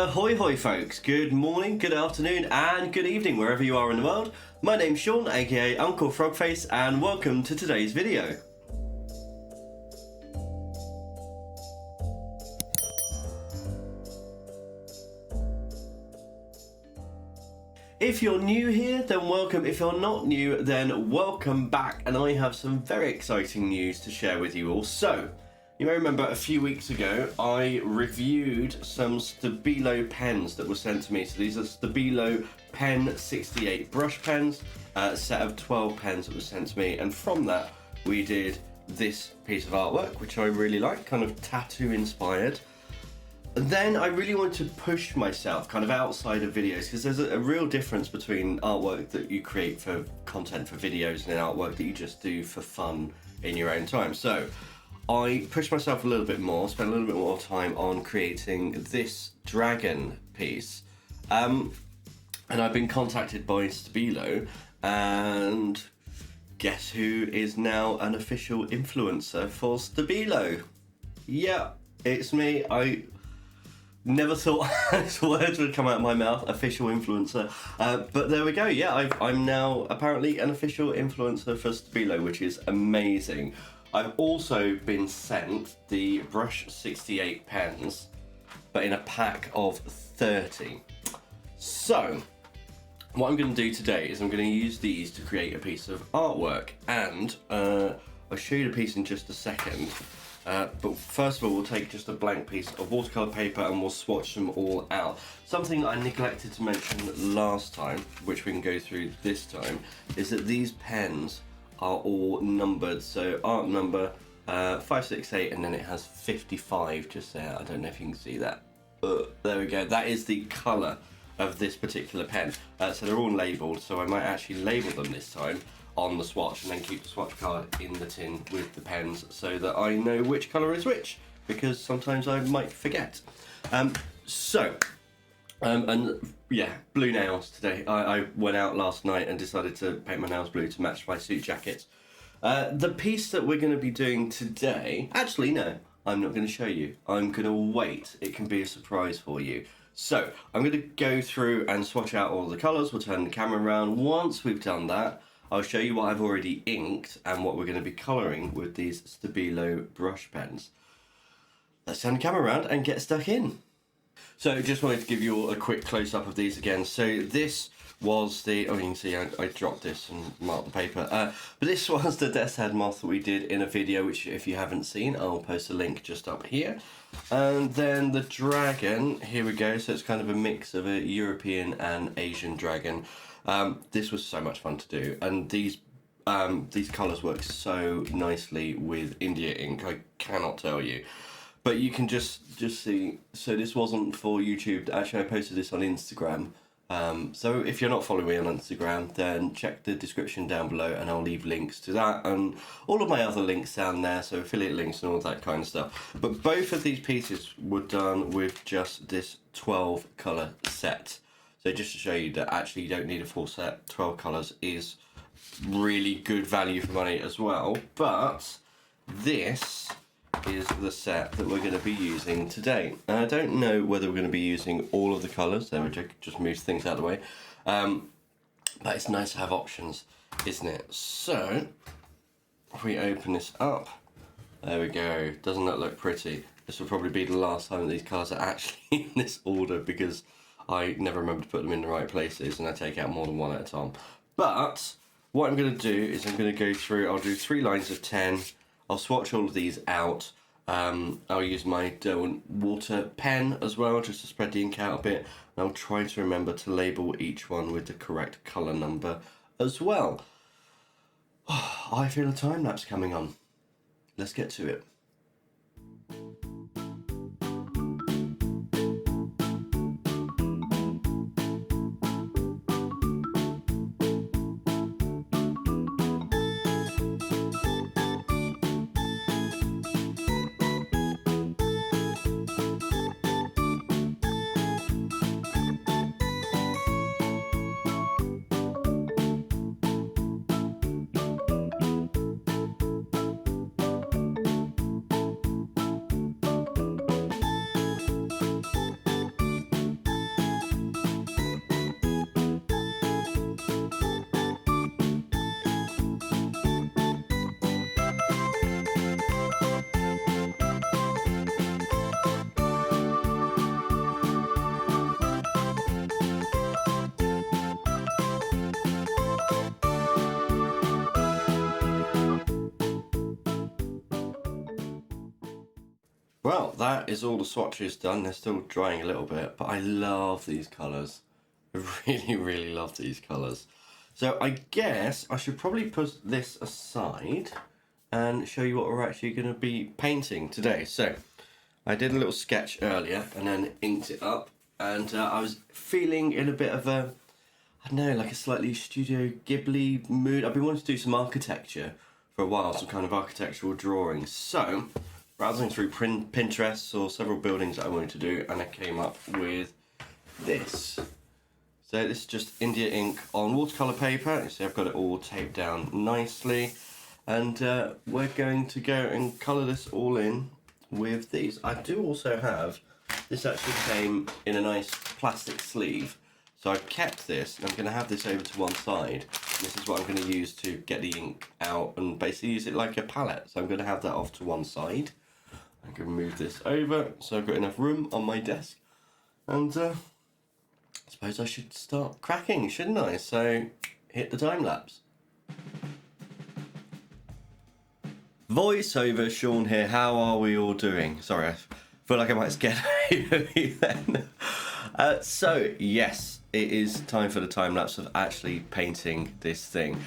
Ahoy hoy folks, good morning, good afternoon and good evening wherever you are in the world. My name's Sean, aka Uncle Frogface, and welcome to today's video. If you're new here, then welcome. If you're not new, then welcome back, and I have some very exciting news to share with you all. So, you may remember a few weeks ago, I reviewed some Stabilo pens that were sent to me. So these are Stabilo Pen 68 brush pens, a set of 12 pens that was sent to me. And from that, we did this piece of artwork, which I really like, kind of tattoo inspired. And then I really wanted to push myself kind of outside of videos, because there's a real difference between artwork that you create for content for videos and then artwork that you just do for fun in your own time. So I pushed myself a little bit more, spent a little bit more time on creating this dragon piece. And I've been contacted by Stabilo, and guess who is now an official influencer for Stabilo? Yeah, it's me. I never thought those words would come out of my mouth, official influencer. But there we go, yeah, I'm now apparently an official influencer for Stabilo, which is amazing. I've also been sent the Brush 68 pens, but in a pack of 30. So, what I'm going to do today is I'm going to use these to create a piece of artwork, and I'll show you the piece in just a second. But first of all, we'll take just a blank piece of watercolour paper and we'll swatch them all out. Something I neglected to mention last time, which we can go through this time, is that these pens are all numbered. So art number 568, and then it has 55 just there. I don't know if you can see that. There we go. That is the colour of this particular pen. So they're all labelled, so I might actually label them this time on the swatch and then keep the swatch card in the tin with the pens so that I know which colour is which, because sometimes I might forget. And yeah, blue nails today. I went out last night and decided to paint my nails blue to match my suit jacket. The piece that we're going to be doing today, actually no, I'm not going to show you. I'm going to wait. It can be a surprise for you. So I'm going to go through and swatch out all the colours. We'll turn the camera around. Once we've done that, I'll show you what I've already inked and what we're going to be colouring with these Stabilo brush pens. Let's turn the camera around and get stuck in. So just wanted to give you all a quick close-up of these again. So this was the, oh, you can see I dropped this and marked the paper. But this was the Death's Head moth that we did in a video, which if you haven't seen, I'll post a link just up here. And then the dragon, here we go. So it's kind of a mix of a European and Asian dragon. This was so much fun to do, and these colours work so nicely with India ink, I cannot tell you. But you can just see, so this wasn't for YouTube, actually I posted this on Instagram. So if you're not following me on Instagram, then check the description down below and I'll leave links to that and all of my other links down there, so affiliate links and all that kind of stuff. But both of these pieces were done with just this 12 colour set. So just to show you that actually you don't need a full set, 12 colours is really good value for money as well. But this is the set that we're going to be using today. And I don't know whether we're going to be using all of the colours, there, which just moves things out of the way. But it's nice to have options, isn't it? So, if we open this up, there we go. Doesn't that look pretty? This will probably be the last time that these colours are actually in this order, because I never remember to put them in the right places and I take out more than one at a time. But what I'm going to do is I'm going to go through, I'll do 3 lines of 10, I'll swatch all of these out, I'll use my Derwent water pen as well just to spread the ink out a bit, and I'll try to remember to label each one with the correct colour number as well. Oh, I feel a time lapse coming on. Let's get to it. Well, that is all the swatches done. They're still drying a little bit, but I love these colours. I really, really love these colours. So I guess I should probably put this aside and show you what we're actually going to be painting today. So I did a little sketch earlier and then inked it up, and I was feeling in a bit of a, I don't know, like a slightly Studio Ghibli mood. I've been wanting to do some architecture for a while, some kind of architectural drawings. So browsing through Pinterest, saw several buildings that I wanted to do, and I came up with this. So this is just India ink on watercolour paper. You see I've got it all taped down nicely, and we're going to go and colour this all in with these. I do also have, this actually came in a nice plastic sleeve, so I've kept this and I'm going to have this over to one side. This is what I'm going to use to get the ink out and basically use it like a palette. So I'm going to have that off to one side. I can move this over so I've got enough room on my desk, and I suppose I should start cracking, shouldn't I? So hit the time lapse. Voiceover Sean here, how are we all doing? Sorry, I feel like I might scare you then. So yes, it is time for the time lapse of actually painting this thing.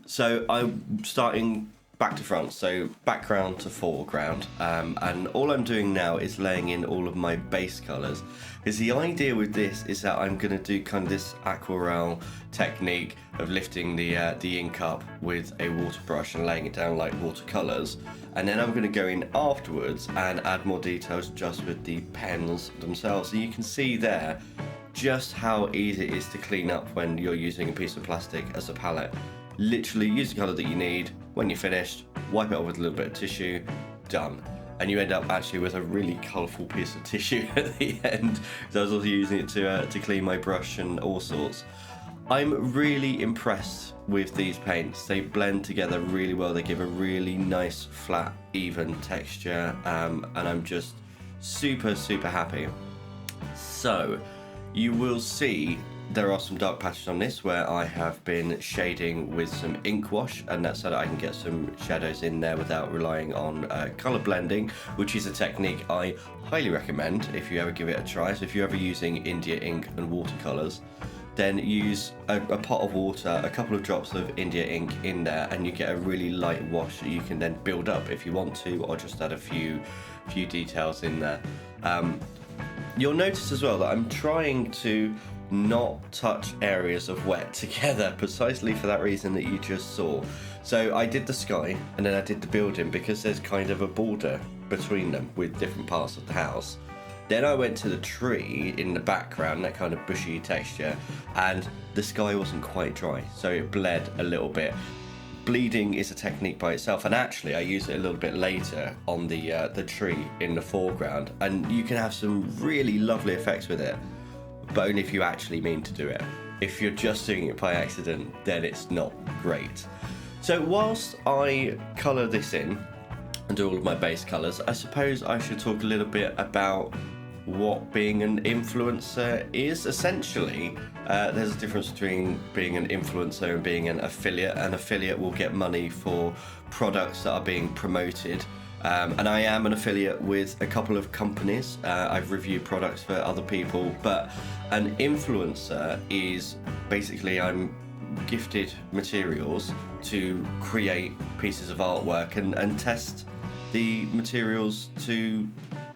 So I'm starting back to front, so background to foreground, and all I'm doing now is laying in all of my base colours, because the idea with this is that I'm going to do kind of this aquarelle technique of lifting the ink up with a water brush and laying it down like watercolours, and then I'm going to go in afterwards and add more details just with the pens themselves. So you can see there just how easy it is to clean up when you're using a piece of plastic as a palette. Literally use the colour that you need. When you're finished, wipe it off with a little bit of tissue, done. And you end up actually with a really colourful piece of tissue at the end. So I was also using it to clean my brush and all sorts. I'm really impressed with these paints. They blend together really well. They give a really nice, flat, even texture, and I'm just super, super happy. So you will see there are some dark patches on this where I have been shading with some ink wash, and that's so that I can get some shadows in there without relying on colour blending, which is a technique I highly recommend if you ever give it a try. So if you're ever using India ink and watercolours, then use a pot of water, a couple of drops of India ink in there, and you get a really light wash that you can then build up if you want to, or just add a few details in there. You'll notice as well that I'm trying to not touch areas of wet together, precisely for that reason that you just saw. So I did the sky and then I did the building because there's kind of a border between them with different parts of the house. Then I went to the tree in the background, that kind of bushy texture, and the sky wasn't quite dry, so it bled a little bit. Bleeding is a technique by itself, and actually I use it a little bit later on the tree in the foreground, and you can have some really lovely effects with it, but only if you actually mean to do it. If you're just doing it by accident, then it's not great. So whilst I colour this in and do all of my base colours, I suppose I should talk a little bit about what being an influencer is. Essentially, there's a difference between being an influencer and being an affiliate. An affiliate will get money for products that are being promoted. And I am an affiliate with a couple of companies. I've reviewed products for other people, but an influencer is basically I'm gifted materials to create pieces of artwork and test the materials to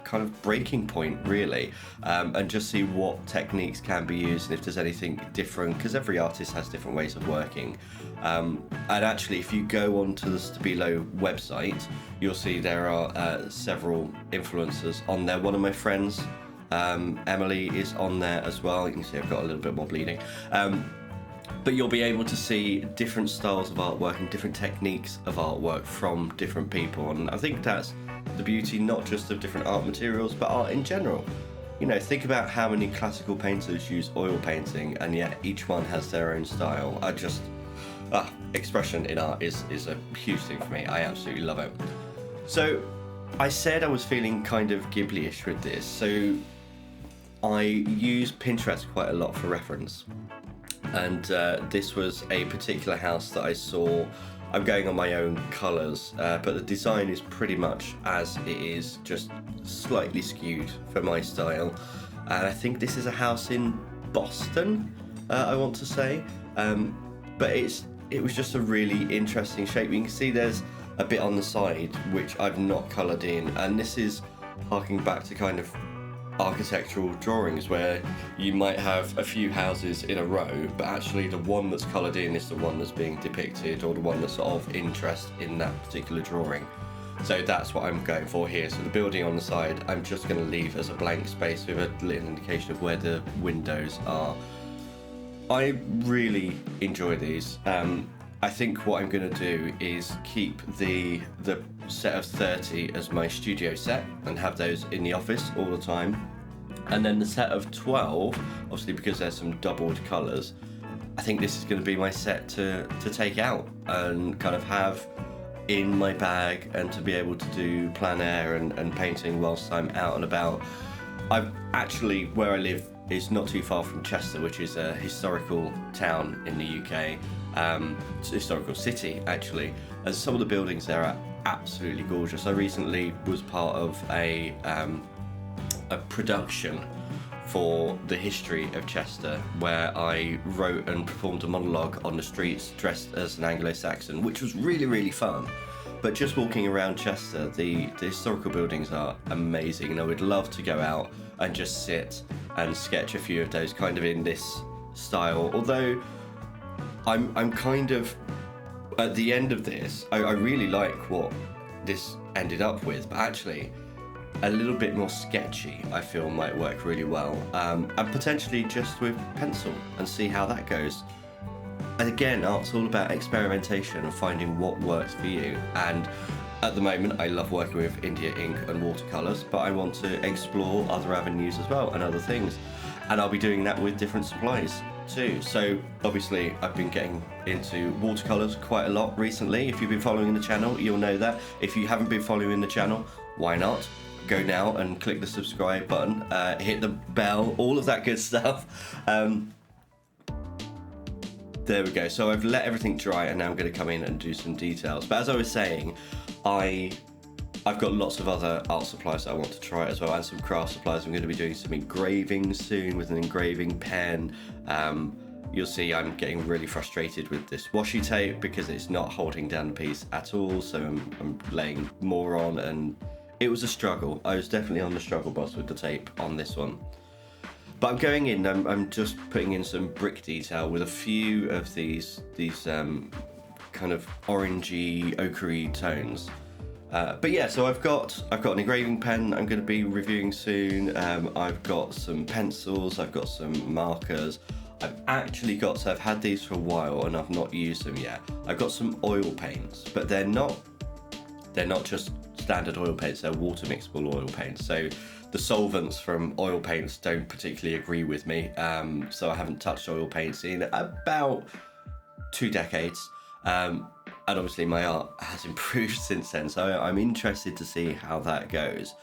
kind of breaking point, really, and just see what techniques can be used and if there's anything different, because every artist has different ways of working. And actually, if you go onto the Stabilo website, you'll see there are several influencers on there. One of my friends, Emily, is on there as well. You can see I've got a little bit more bleeding. But you'll be able to see different styles of artwork and different techniques of artwork from different people. And I think that's the beauty, not just of different art materials, but art in general. You know, think about how many classical painters use oil painting, and yet each one has their own style. Expression in art is a huge thing for me. I absolutely love it. So I said I was feeling kind of Ghibli-ish with this, so I use Pinterest quite a lot for reference. And this was a particular house that I saw I'm going on my own colours, but the design is pretty much as it is, just slightly skewed for my style. And I think this is a house in Boston, I want to say, but it was just a really interesting shape. You can see there's a bit on the side which I've not coloured in, and this is harking back to kind of architectural drawings where you might have a few houses in a row, but actually the one that's coloured in is the one that's being depicted, or the one that's of interest in that particular drawing. So that's what I'm going for here. So the building on the side, I'm just going to leave as a blank space with a little indication of where the windows are. I really enjoy these. I think what I'm going to do is keep the set of 30 as my studio set and have those in the office all the time. And then the set of 12, obviously because there's some doubled colours, I think this is going to be my set to take out and kind of have in my bag, and to be able to do plein air and painting whilst I'm out and about. I've actually, where I live is not too far from Chester, which is a historical town in the UK. It's a historical city actually, and some of the buildings there are absolutely gorgeous. I recently was part of a production for the history of Chester, where I wrote and performed a monologue on the streets dressed as an Anglo-Saxon, which was really fun. But just walking around Chester, the historical buildings are amazing, and I would love to go out and just sit and sketch a few of those kind of in this style. Although I'm kind of, at the end of this, I really like what this ended up with, but actually a little bit more sketchy I feel might work really well, and potentially just with pencil, and see how that goes. And again, art's all about experimentation and finding what works for you. And at the moment, I love working with India ink and watercolours, but I want to explore other avenues as well and other things. And I'll be doing that with different supplies too. So obviously I've been getting into watercolours quite a lot recently. If you've been following the channel, you'll know that. If you haven't been following the channel, why not? Go now and click the subscribe button, hit the bell, all of that good stuff. There we go. So I've let everything dry, and now I'm going to come in and do some details. But as I was saying, I've got lots of other art supplies that I want to try as well, and some craft supplies. I'm going to be doing some engraving soon with an engraving pen. You'll see I'm getting really frustrated with this washi tape because it's not holding down the piece at all. So I'm laying more on, and it was a struggle. I was definitely on the struggle bus with the tape on this one. But I'm going in, I'm just putting in some brick detail with a few of these kind of orangey, ochre tones. But yeah, so I've got an engraving pen I'm going to be reviewing soon. I've got some pencils, I've got some markers. I've had these for a while and I've not used them yet. I've got some oil paints, but they're not just standard oil paints, they're water mixable oil paints. So the solvents from oil paints don't particularly agree with me, so I haven't touched oil paints in about 2 decades. And obviously my art has improved since then, so I'm interested to see how that goes.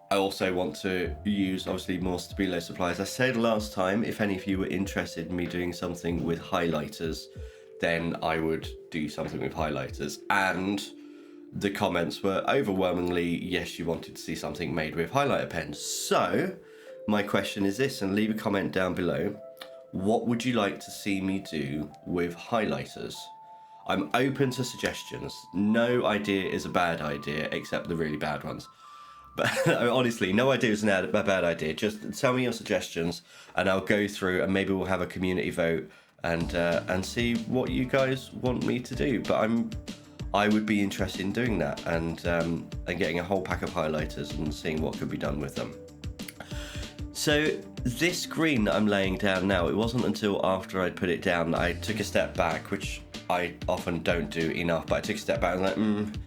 I also want to use obviously more Stabilo supplies. I said last time, if any of you were interested in me doing something with highlighters, then I would do something with highlighters. And the comments were overwhelmingly, yes, you wanted to see something made with highlighter pens. So my question is this, and leave a comment down below. What would you like to see me do with highlighters? I'm open to suggestions. No idea is a bad idea, except the really bad ones. But honestly, no idea is a bad idea. Just tell me your suggestions and I'll go through, and maybe we'll have a community vote and see what you guys want me to do. But I would be interested in doing that, and getting a whole pack of highlighters and seeing what could be done with them. So this green that I'm laying down now, it wasn't until after I'd put it down that I took a step back, which I often don't do enough, but I took a step back and was like,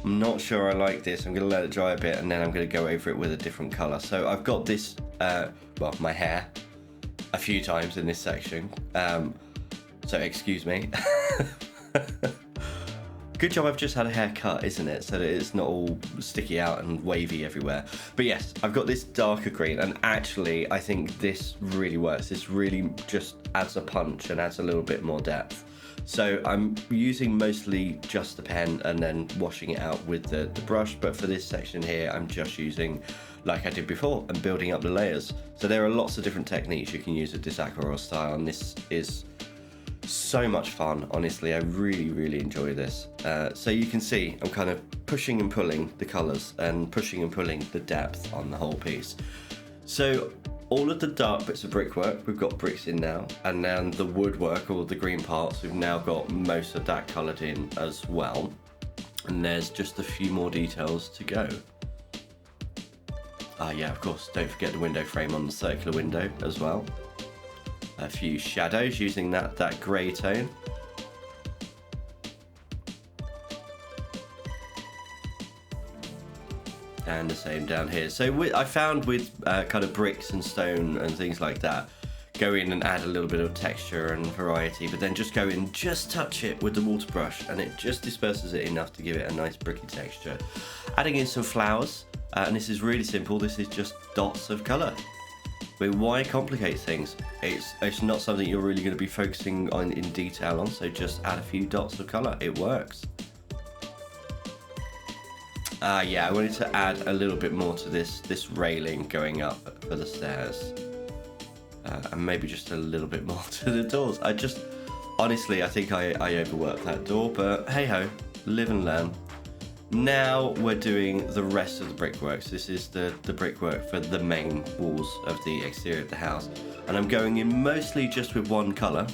I'm not sure I like this. I'm going to let it dry a bit and then I'm going to go over it with a different colour. So I've got this, my hair a few times in this section. So excuse me. Good job I've just had a haircut, isn't it? So that it's not all sticky out and wavy everywhere. But yes, I've got this darker green, and actually I think this really works. This really just adds a punch and adds a little bit more depth. So I'm using mostly just the pen and then washing it out with the brush, but for this section here I'm just using, like I did before, and building up the layers. So there are lots of different techniques you can use with this aquarelle style, and this is so much fun. Honestly, I really enjoy this. So you can see I'm kind of pushing and pulling the colours and pushing and pulling the depth on the whole piece. So all of the dark bits of brickwork, we've got bricks in now, and then the woodwork, or the green parts, we've now got most of that coloured in as well. And there's just a few more details to go. Yeah, of course, don't forget the window frame on the circular window as well. A few shadows using that grey tone. And the same down here. So I found with kind of bricks and stone and things like that, go in and add a little bit of texture and variety, but then just go in, just touch it with the water brush, and it just disperses it enough to give it a nice bricky texture. Adding in some flowers, and this is really simple. This is just dots of colour. I mean, why complicate things? It's not something you're really going to be focusing on in detail on, so just add a few dots of colour. It works. Yeah, I wanted to add a little bit more to this railing going up for the stairs. And maybe just a little bit more to the doors. Honestly, I think I overworked that door, but hey ho, live and learn. Now we're doing the rest of the brickwork. So this is the brickwork for the main walls of the exterior of the house. And I'm going in mostly just with one colour.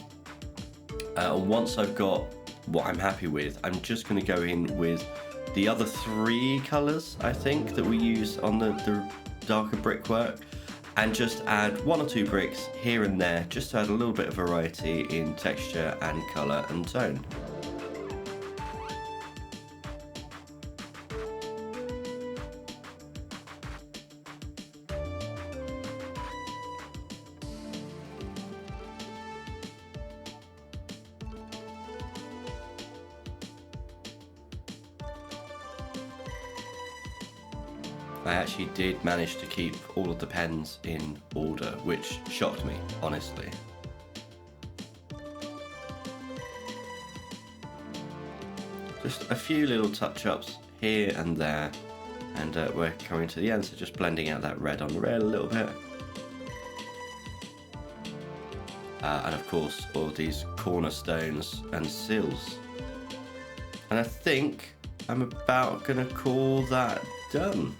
Once I've got what I'm happy with, I'm just going to go in with the other 3 colours, I think, that we use on the darker brickwork, and just add 1 or 2 bricks here and there, just to add a little bit of variety in texture and colour and tone. I actually did manage to keep all of the pens in order, which shocked me, honestly. Just a few little touch-ups here and there, and we're coming to the end, so just blending out that red on the rail a little bit. And of course, all of these cornerstones and sills. And I think I'm about gonna call that done.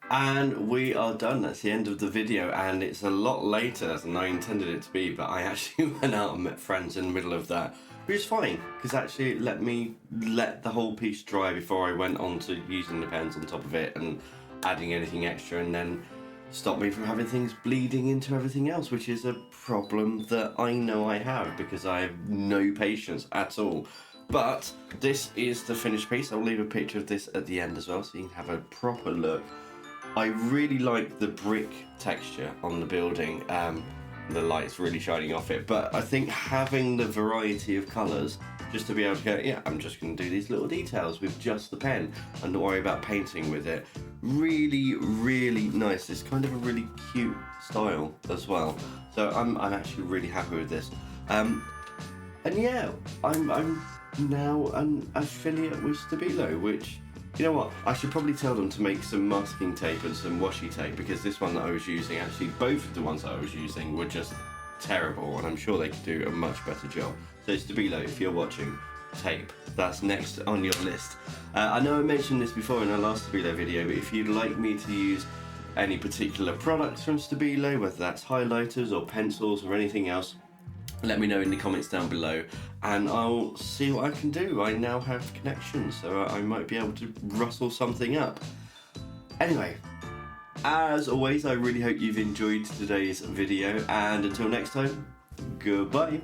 And we are done. That's the end of the video, and it's a lot later than I intended it to be, but I actually went out and met friends in the middle of that, which is fine, because actually it let me let the whole piece dry before I went on to using the pens on top of it and adding anything extra, and then stop me from having things bleeding into everything else, which is a problem that I know I have, because I have no patience at all. But this is the finished piece. I'll leave a picture of this at the end as well, so you can have a proper look. I really like the brick texture on the building. The light's really shining off it, but I think having the variety of colours, just to be able to go, yeah, I'm just going to do these little details with just the pen and not worry about painting with it. Really nice. It's kind of a really cute style as well. So I'm actually really happy with this. And yeah, I'm now an affiliate with Stabilo, which, you know what, I should probably tell them to make some masking tape and some washi tape, because this one that I was using, actually both of the ones that I was using were just terrible, and I'm sure they could do a much better job. So Stabilo, if you're watching, tape, that's next on your list. I know I mentioned this before in our last Stabilo video, but if you'd like me to use any particular products from Stabilo, whether that's highlighters or pencils or anything else, let me know in the comments down below, and I'll see what I can do. I now have connections, so I might be able to rustle something up. Anyway, as always, I really hope you've enjoyed today's video, and until next time, goodbye.